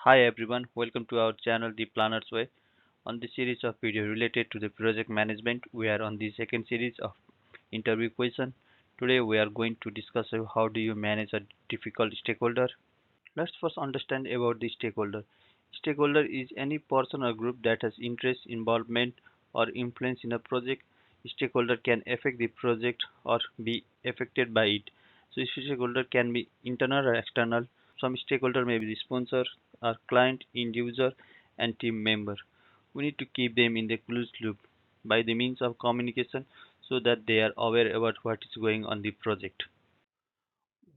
Hi everyone, welcome to our channel The Planner's Way. On this series of video related to the project management, we are on the second series of interview question. Today we are going to discuss how do you manage a difficult stakeholder. Let's first understand about the stakeholder. Stakeholder is any person or group that has interest, involvement or influence in a project. Stakeholder can affect the project or be affected by it. So stakeholder can be internal or external. Some stakeholder may be the sponsor, our client, end user, and team member. We need to keep them in the closed loop by the means of communication so that they are aware about what is going on the project.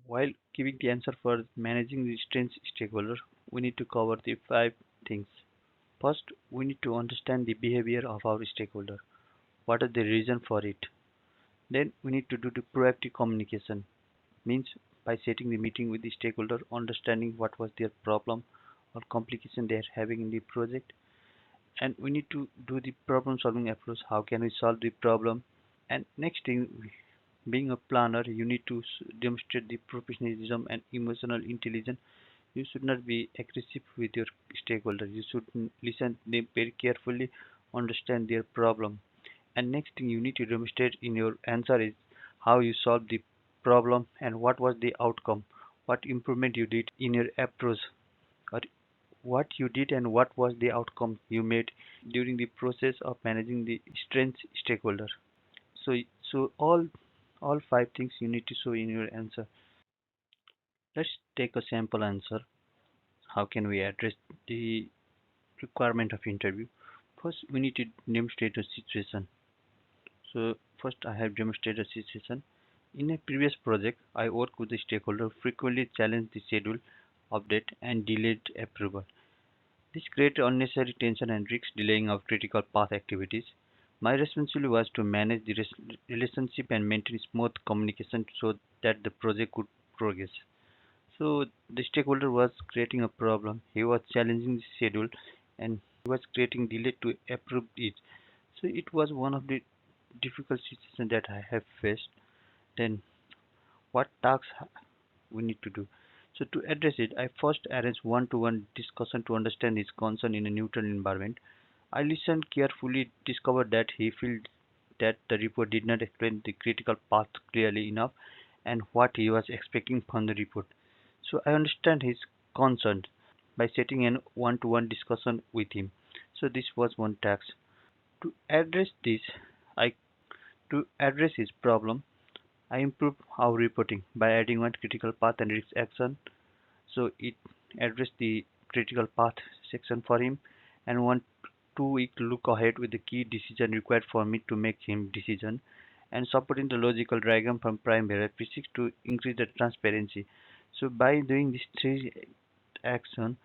While giving the answer for managing the strengths stakeholder, we need to cover the five things. First, we need to understand the behavior of our stakeholder. What is the reason for it? Then we need to do the proactive communication. Means by setting the meeting with the stakeholder, understanding what was their problem or complication they are having in the project, and we need to do the problem solving approach. How can we solve the problem? And next thing, being a planner, you need to demonstrate the professionalism and emotional intelligence. You should not be aggressive with your stakeholder. You should listen them very carefully, understand their problem. And next thing you need to demonstrate in your answer is how you solved the problem and what was the outcome, what improvement you did in your approach, or what you did and what was the outcome you made during the process of managing the strength stakeholder. So all five things you need to show in your answer. Let's take a sample answer. How can we address the requirement of interview? First, we need to demonstrate a situation. So first, I have demonstrated a situation. In a previous project, I worked with the stakeholder, frequently challenged the schedule, update, and delayed approval. This created unnecessary tension and risks delaying of critical path activities. My responsibility was to manage the relationship and maintain smooth communication so that the project could progress. So the stakeholder was creating a problem. He was challenging the schedule and he was creating delay to approve it. So it was one of the difficult situations that I have faced. Then what tasks we need to do? So to address it, I first arranged one-to-one discussion to understand his concern in a neutral environment. I listened carefully, discovered that he felt that the report did not explain the critical path clearly enough and what he was expecting from the report. So I understand his concern by setting an one-to-one discussion with him. So this was one task. To address this, I to address his problem, I improved our reporting by adding one critical path and risk action. So it addressed the critical path section for him and one 2 week look ahead with the key decision required for me to make him decision and supporting the logical diagram from prime variable physics to increase the transparency. So by doing these three action,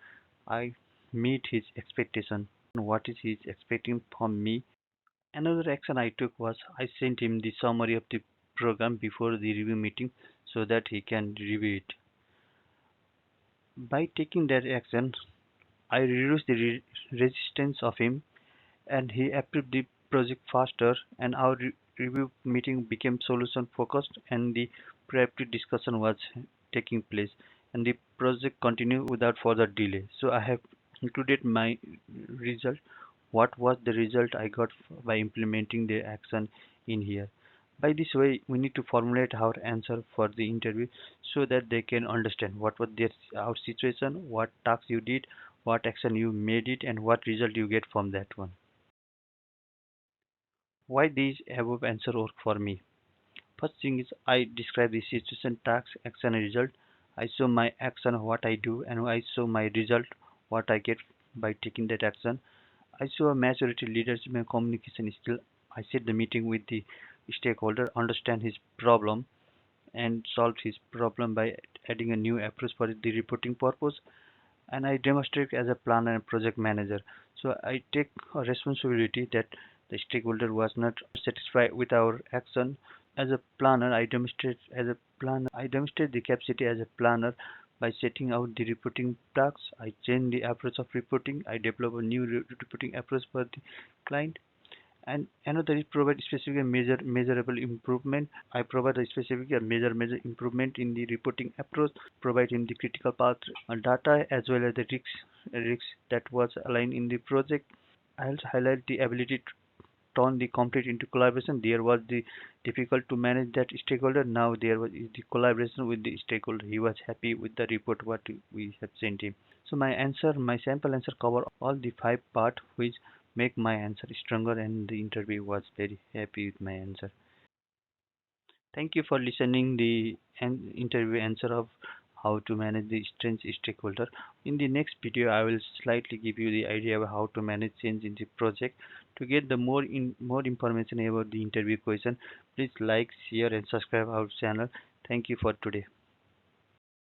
I meet his expectation. What is he expecting from me? Another action I took was I sent him the summary of the program before the review meeting so that he can review it. By taking that action, I reduced the resistance of him and he approved the project faster and our review meeting became solution focused and the proactive discussion was taking place and the project continued without further delay. So I have included my result. What was the result I got by implementing the action in here? By this way, we need to formulate our answer for the interview so that they can understand what was their our situation, what tasks you did, what action you made it, and what result you get from that one. Why these above answer work for me? First thing is I describe the situation, task, action, and result. I show my action, what I do, and I show my result, what I get by taking that action. I show a maturity, leadership, and communication skill. I set the meeting with the stakeholder, understand his problem, and solve his problem by adding a new approach for the reporting purpose. And I demonstrate as a planner and project manager. So I take a responsibility that the stakeholder was not satisfied with our action. As a planner, I demonstrate the capacity as a planner by setting out the reporting tasks. I change the approach of reporting. I develop a new reporting approach for the client, And another is provide specific and measurable improvement. I provide a specific and measure improvement in the reporting approach, providing the critical path data as well as the risks that was aligned in the project. I also highlight the ability to turn the conflict into collaboration. There was the difficult to manage that stakeholder. Now there was the collaboration with the stakeholder. He was happy with the report what we have sent him. So my sample answer cover all the five part which make my answer stronger, and the interview was very happy with my answer. Thank you for listening the interview answer of how to manage the strange stakeholder. In the next video, I will slightly give you the idea of how to manage change in the project. To get the more information about the interview question, please like, share, and subscribe our channel. Thank you for today.